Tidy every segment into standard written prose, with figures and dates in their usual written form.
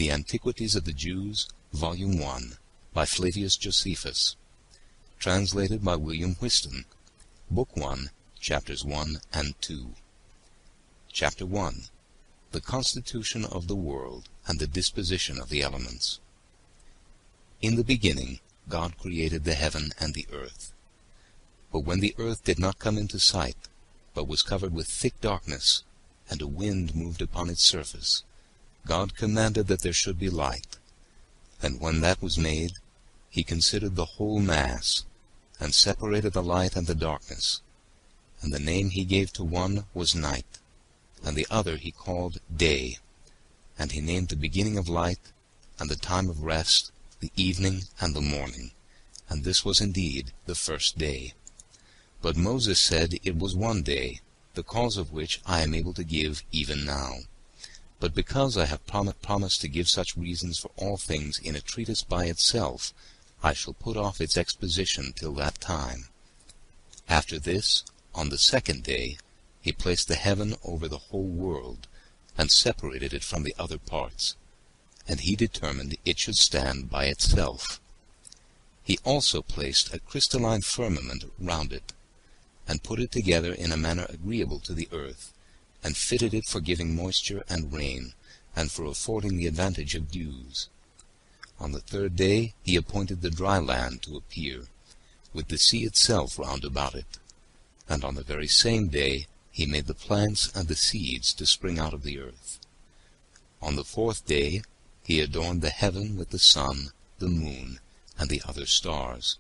The Antiquities of the Jews, Volume 1, by Flavius Josephus, translated by William Whiston, Book 1, Chapters 1 and 2. Chapter 1. The Constitution of the World and the Disposition of the Elements. In the beginning, God created the heaven and the earth. But when the earth did not come into sight, but was covered with thick darkness, and a wind moved upon its surface, God commanded that there should be light. And when that was made, he considered the whole mass, and separated the light and the darkness. And the name he gave to one was night, and the other he called day. And he named the beginning of light, and the time of rest, the evening and the morning. And this was indeed the first day. But Moses said it was one day, the cause of which I am able to give even now. But because I have promised to give such reasons for all things in a treatise by itself, I shall put off its exposition till that time. After this, on the second day, he placed the heaven over the whole world, and separated it from the other parts, and he determined it should stand by itself. He also placed a crystalline firmament round it, and put it together in a manner agreeable to the earth, and fitted it for giving moisture and rain, and for affording the advantage of dews. On the third day he appointed the dry land to appear, with the sea itself round about it. And on the very same day he made the plants and the seeds to spring out of the earth. On the fourth day he adorned the heaven with the sun, the moon, and the other stars,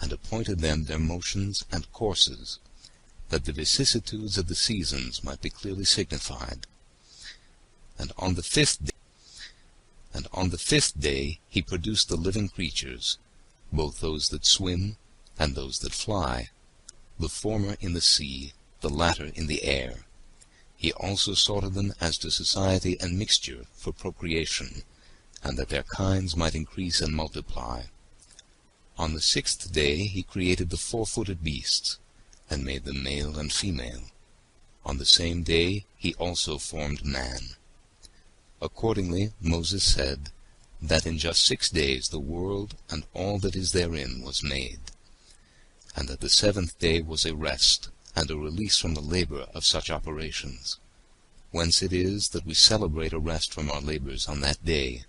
and appointed them their motions and courses, that the vicissitudes of the seasons might be clearly signified. And on the fifth day he produced the living creatures, both those that swim and those that fly, the former in the sea, the latter in the air. He also sorted them as to society and mixture for procreation, and that their kinds might increase and multiply. On the sixth day he created the four-footed beasts, and made them male and female. On the same day he also formed man. Accordingly Moses said, that in just 6 days the world and all that is therein was made, and that the seventh day was a rest, and a release from the labor of such operations. Whence it is that we celebrate a rest from our labors on that day,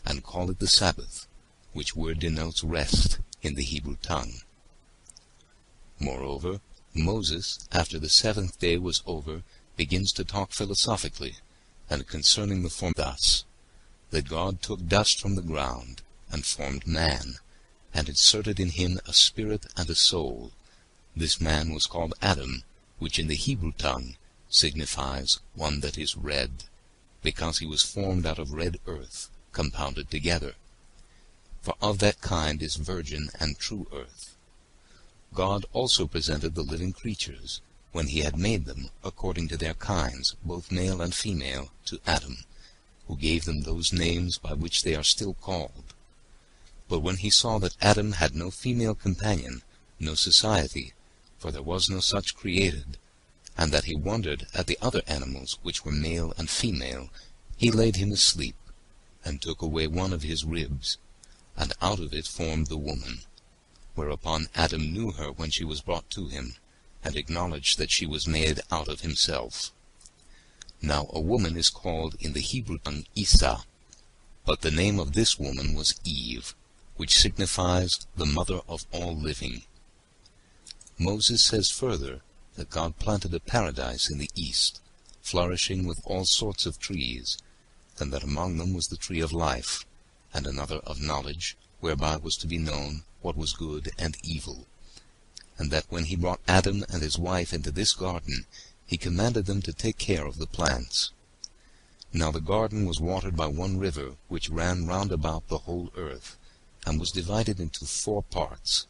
and call it the Sabbath, which word denotes rest in the Hebrew tongue. Moreover, Moses, after the seventh day was over, begins to talk philosophically, and concerning the form thus, that God took dust from the ground, and formed man, and inserted in him a spirit and a soul. This man was called Adam, which in the Hebrew tongue signifies one that is red, because he was formed out of red earth, compounded together. For of that kind is virgin and true earth. God also presented the living creatures, when he had made them, according to their kinds, both male and female, to Adam, who gave them those names by which they are still called. But when he saw that Adam had no female companion, no society, for there was no such created, and that he wondered at the other animals which were male and female, he laid him asleep, and took away one of his ribs, and out of it formed the woman. Whereupon Adam knew her when she was brought to him, and acknowledged that she was made out of himself. Now a woman is called in the Hebrew tongue Isa, but the name of this woman was Eve, which signifies the mother of all living. Moses says further that God planted a paradise in the east, flourishing with all sorts of trees, and that among them was the tree of life, and another of knowledge, whereby was to be known what was good and evil. And that when he brought Adam and his wife into this garden, he commanded them to take care of the plants. Now the garden was watered by one river, which ran round about the whole earth, and was divided into 4 parts.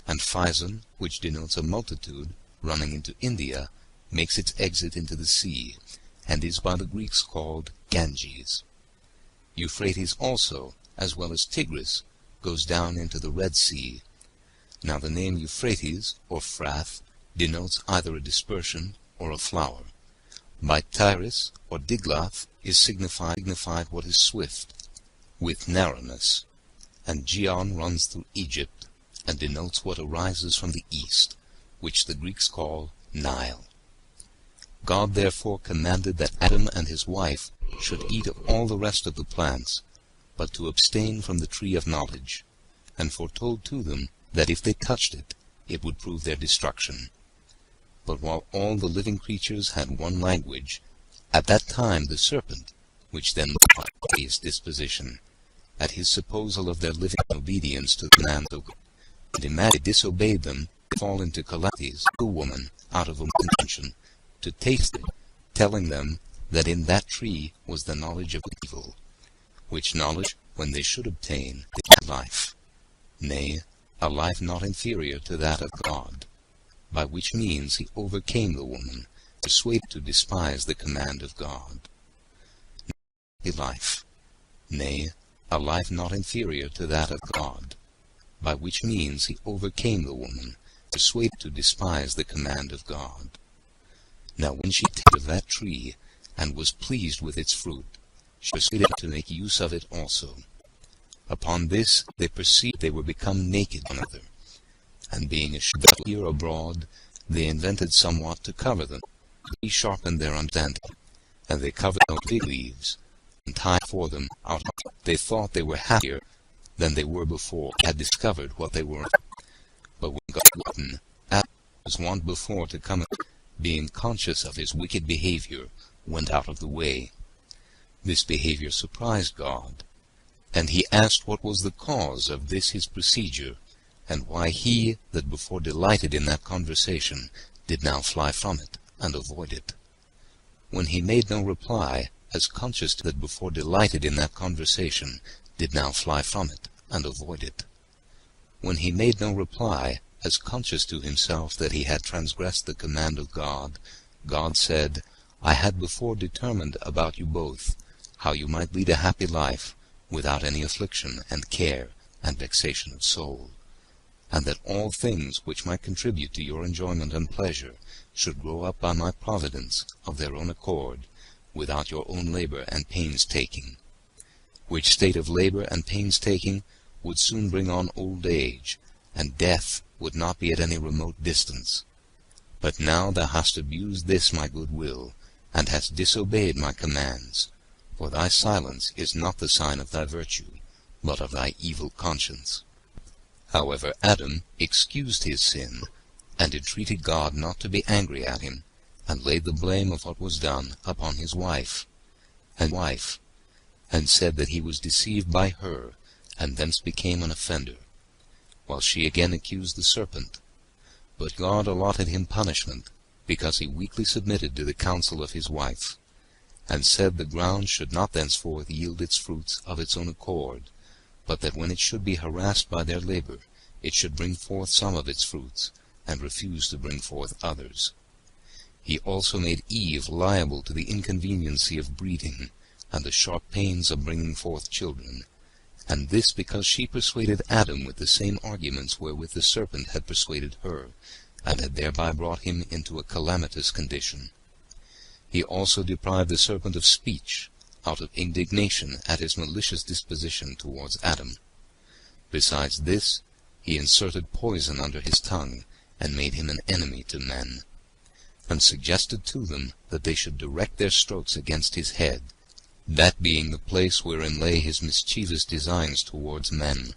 And Pison, which denotes a multitude, running into India, makes its exit into the sea, and is by the Greeks called Ganges. Euphrates also, as well as Tigris, goes down into the Red Sea. Now the name Euphrates, or Phrath, denotes either a dispersion or a flower. By Tyrus or Diglath is signified what is swift, with narrowness, and Gihon runs through Egypt, and denotes what arises from the east, which the Greeks call Nile. God therefore commanded that Adam and his wife should eat of all the rest of the plants, but to abstain from the tree of knowledge, and foretold to them that if they touched it, it would prove their destruction. But while all the living creatures had one language, at that time the serpent, which then his disposition, at his supposal of their living obedience to the command of God, and imagined they disobeyed them, fall into calamities, the woman, out of a contention, to taste it, telling them that in that tree was the knowledge of evil, which knowledge, when they should obtain, is life, nay, a life not inferior to that of God, by which means he overcame the woman, persuaded to despise the command of God. A life, nay, a life not inferior to that of God, by which means he overcame the woman, persuaded to despise the command of God. Now when she tasted of that tree, and was pleased with its fruit, she persuaded to make use of it also. Upon this they perceived they were become naked one another, and being assured that here abroad, they invented somewhat to cover them. They sharpened their understanding, and they covered them with fig leaves, and tied for them out. They thought they were happier than they were before, had discovered what they were. But when God was wont before to come, being conscious of his wicked behavior, went out of the way. This behavior surprised God, and he asked what was the cause of this his procedure, and why he that before delighted in that conversation did now fly from it, and avoid it. When he made no reply, as conscious that before delighted in that conversation did now fly from it, and avoid it. When he made no reply, as conscious to himself that he had transgressed the command of God, God said, I had before determined about you both, how you might lead a happy life, without any affliction, and care, and vexation of soul, and that all things which might contribute to your enjoyment and pleasure should grow up by my providence of their own accord, without your own labor and painstaking, which state of labor and painstaking would soon bring on old age, and death would not be at any remote distance. But now thou hast abused this my good will, and hast disobeyed my commands, for thy silence is not the sign of thy virtue, but of thy evil conscience. However Adam excused his sin, and entreated God not to be angry at him, and laid the blame of what was done upon his wife, and said that he was deceived by her, and thence became an offender, while she again accused the serpent. But God allotted him punishment, because he weakly submitted to the counsel of his wife, and said the ground should not thenceforth yield its fruits of its own accord, but that when it should be harassed by their labor, it should bring forth some of its fruits, and refuse to bring forth others. He also made Eve liable to the inconveniency of breeding, and the sharp pains of bringing forth children, and this because she persuaded Adam with the same arguments wherewith the serpent had persuaded her, and had thereby brought him into a calamitous condition. He also deprived the serpent of speech, out of indignation at his malicious disposition towards Adam. Besides this, he inserted poison under his tongue, and made him an enemy to men, and suggested to them that they should direct their strokes against his head, that being the place wherein lay his mischievous designs towards men,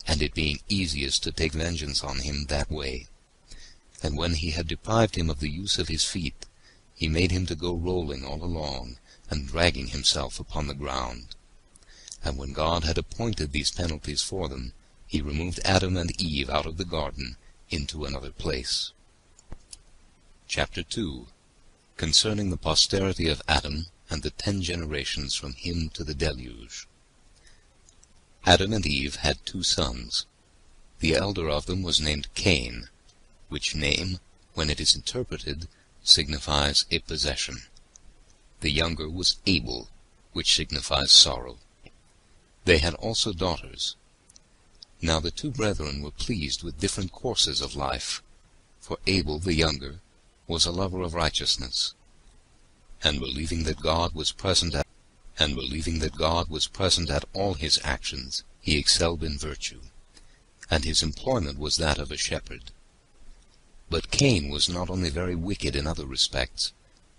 and it being easiest to take vengeance on him that way. And when he had deprived him of the use of his feet, he made him to go rolling all along, and dragging himself upon the ground. And when God had appointed these penalties for them, he removed Adam and Eve out of the garden into another place. Chapter 2. Concerning the posterity of Adam, and the 10 generations from him to the deluge. Adam and Eve had 2 sons. The elder of them was named Cain, which name, when it is interpreted, signifies a possession. The younger was Abel, which signifies sorrow. They had also daughters. Now the 2 brethren were pleased with different courses of life, for Abel the younger was a lover of righteousness, and believing that God was present and believing that God was present at all his actions, he excelled in virtue, and his employment was that of a shepherd. But Cain was not only very wicked in other respects,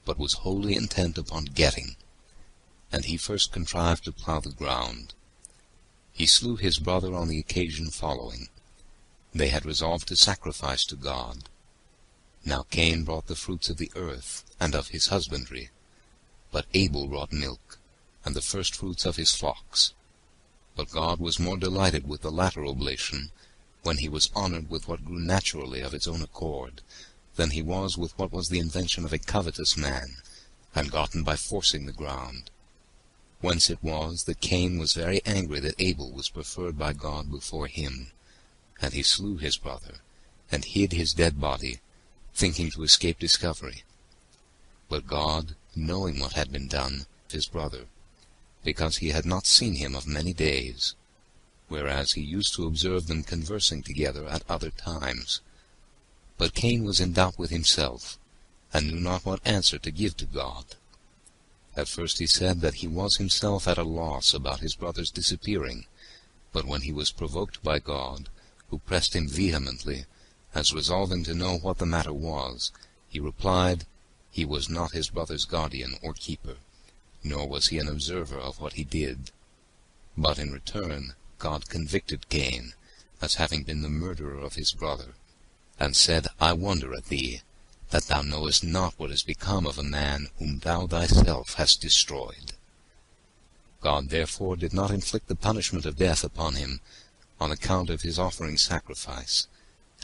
but was wholly intent upon getting, and he first contrived to plough the ground. He slew his brother on the occasion following. They had resolved to sacrifice to God. Now Cain brought the fruits of the earth and of his husbandry, but Abel brought milk, and the firstfruits of his flocks. But God was more delighted with the latter oblation, when he was honored with what grew naturally of its own accord, than he was with what was the invention of a covetous man, and gotten by forcing the ground. Whence it was that Cain was very angry that Abel was preferred by God before him, and he slew his brother, and hid his dead body, thinking to escape discovery. But God, knowing what had been done to his brother, because he had not seen him of many days, whereas he used to observe them conversing together at other times. But Cain was in doubt with himself, and knew not what answer to give to God. At first he said that he was himself at a loss about his brother's disappearing, but when he was provoked by God, who pressed him vehemently, as resolving to know what the matter was, he replied, he was not his brother's guardian or keeper, nor was he an observer of what he did. But in return God convicted Cain, as having been the murderer of his brother, and said, I wonder at thee, that thou knowest not what is become of a man whom thou thyself hast destroyed. God therefore did not inflict the punishment of death upon him, on account of his offering sacrifice,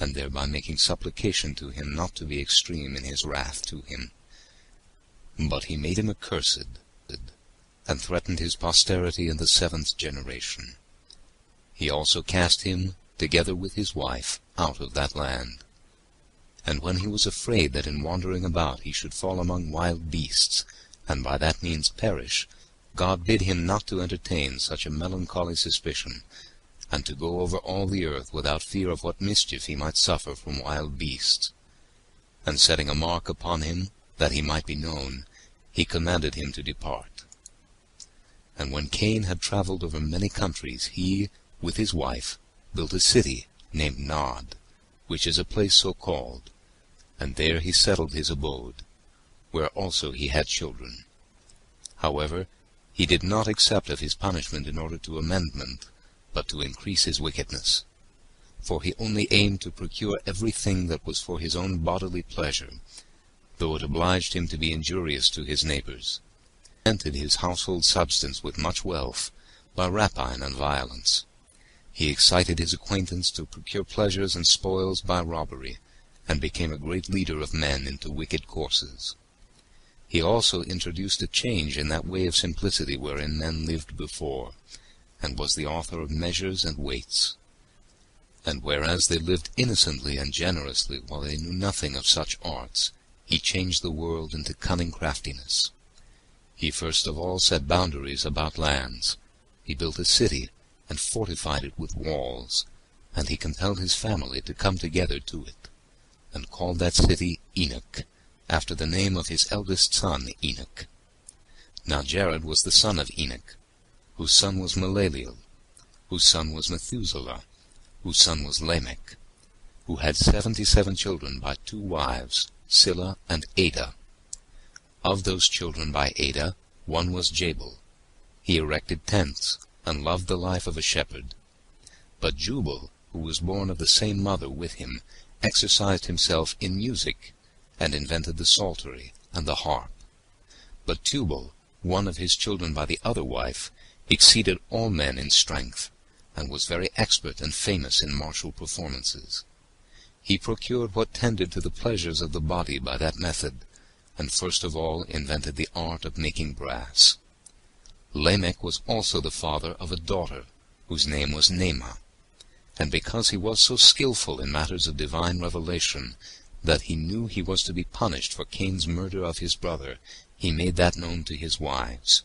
and thereby making supplication to him not to be extreme in his wrath to him. But he made him accursed, and threatened his posterity in the 7th generation. He also cast him, together with his wife, out of that land. And when he was afraid that in wandering about he should fall among wild beasts, and by that means perish, God bid him not to entertain such a melancholy suspicion, and to go over all the earth without fear of what mischief he might suffer from wild beasts. And setting a mark upon him, that he might be known, he commanded him to depart. And when Cain had traveled over many countries, he, with his wife, built a city named Nod, which is a place so called, and there he settled his abode, where also he had children. However, he did not accept of his punishment in order to amendment, but to increase his wickedness. For he only aimed to procure everything that was for his own bodily pleasure, though it obliged him to be injurious to his neighbors. He entered his household substance with much wealth, by rapine and violence. He excited his acquaintance to procure pleasures and spoils by robbery, and became a great leader of men into wicked courses. He also introduced a change in that way of simplicity wherein men lived before, and was the author of measures and weights. And whereas they lived innocently and generously while they knew nothing of such arts, he changed the world into cunning craftiness. He first of all set boundaries about lands. He built a city, and fortified it with walls, and he compelled his family to come together to it, and called that city Enoch, after the name of his eldest son Enoch. Now Jared was the son of Enoch, whose son was Maleleel, whose son was Methuselah, whose son was Lamech, who had 77 children by 2 wives, Silla and Ada. Of those children by Ada, one was Jabal. He erected tents, and loved the life of a shepherd. But Jubal, who was born of the same mother with him, exercised himself in music, and invented the psaltery and the harp. But Tubal, one of his children by the other wife, exceeded all men in strength, and was very expert and famous in martial performances. He procured what tended to the pleasures of the body by that method, and first of all invented the art of making brass. Lamech was also the father of a daughter, whose name was Naamah. And because he was so skillful in matters of divine revelation, that he knew he was to be punished for Cain's murder of his brother, he made that known to his wives.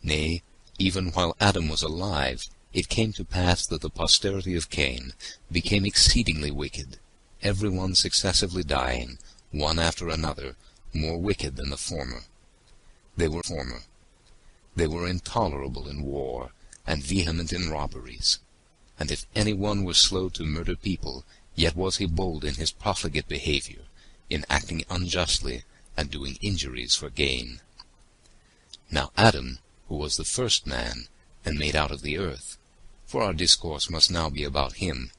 Nay, even while Adam was alive, it came to pass that the posterity of Cain became exceedingly wicked, every one successively dying, one after another, more wicked than the former. They were former. They were intolerable in war, and vehement in robberies. And if any one was slow to murder people, yet was he bold in his profligate behavior, in acting unjustly, and doing injuries for gain. Now Adam, who was the first man, and made out of the earth, for our discourse must now be about him,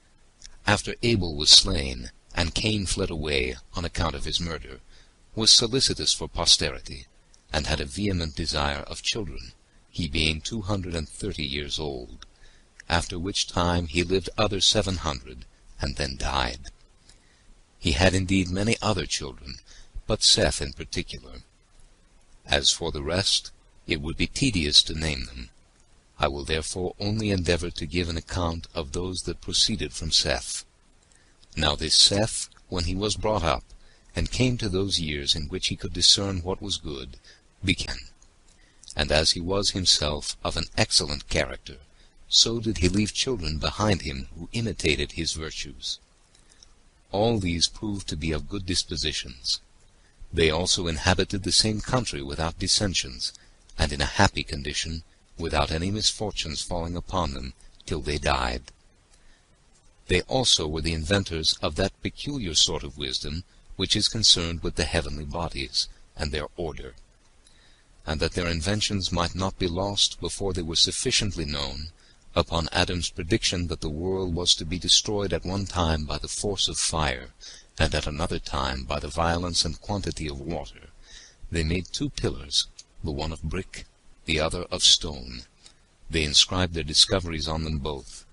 after Abel was slain, and Cain fled away on account of his murder, was solicitous for posterity, and had a vehement desire of children, he being 230 years old, after which time he lived other 700, and then died. He had indeed many other children, but Seth in particular. As for the rest, it would be tedious to name them. I will therefore only endeavor to give an account of those that proceeded from Seth. Now this Seth, when he was brought up, and came to those years in which he could discern what was good, began. And as he was himself of an excellent character, so did he leave children behind him who imitated his virtues. All these proved to be of good dispositions. They also inhabited the same country without dissensions, and in a happy condition, without any misfortunes falling upon them, till they died. They also were the inventors of that peculiar sort of wisdom which is concerned with the heavenly bodies, and their order. And that their inventions might not be lost before they were sufficiently known, upon Adam's prediction that the world was to be destroyed at one time by the force of fire, and at another time by the violence and quantity of water, they made 2 pillars, the one of brick, the other of stone. They inscribed their discoveries on them both,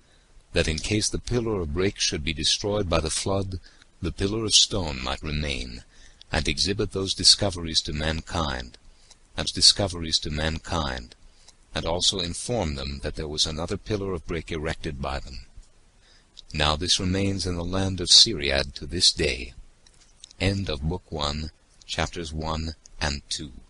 that in case the pillar of brick should be destroyed by the flood, the pillar of stone might remain, and exhibit those discoveries to mankind, and also inform them that there was another pillar of brick erected by them. Now this remains in the land of Syriad to this day. End of Book 1, chapters 1 and 2.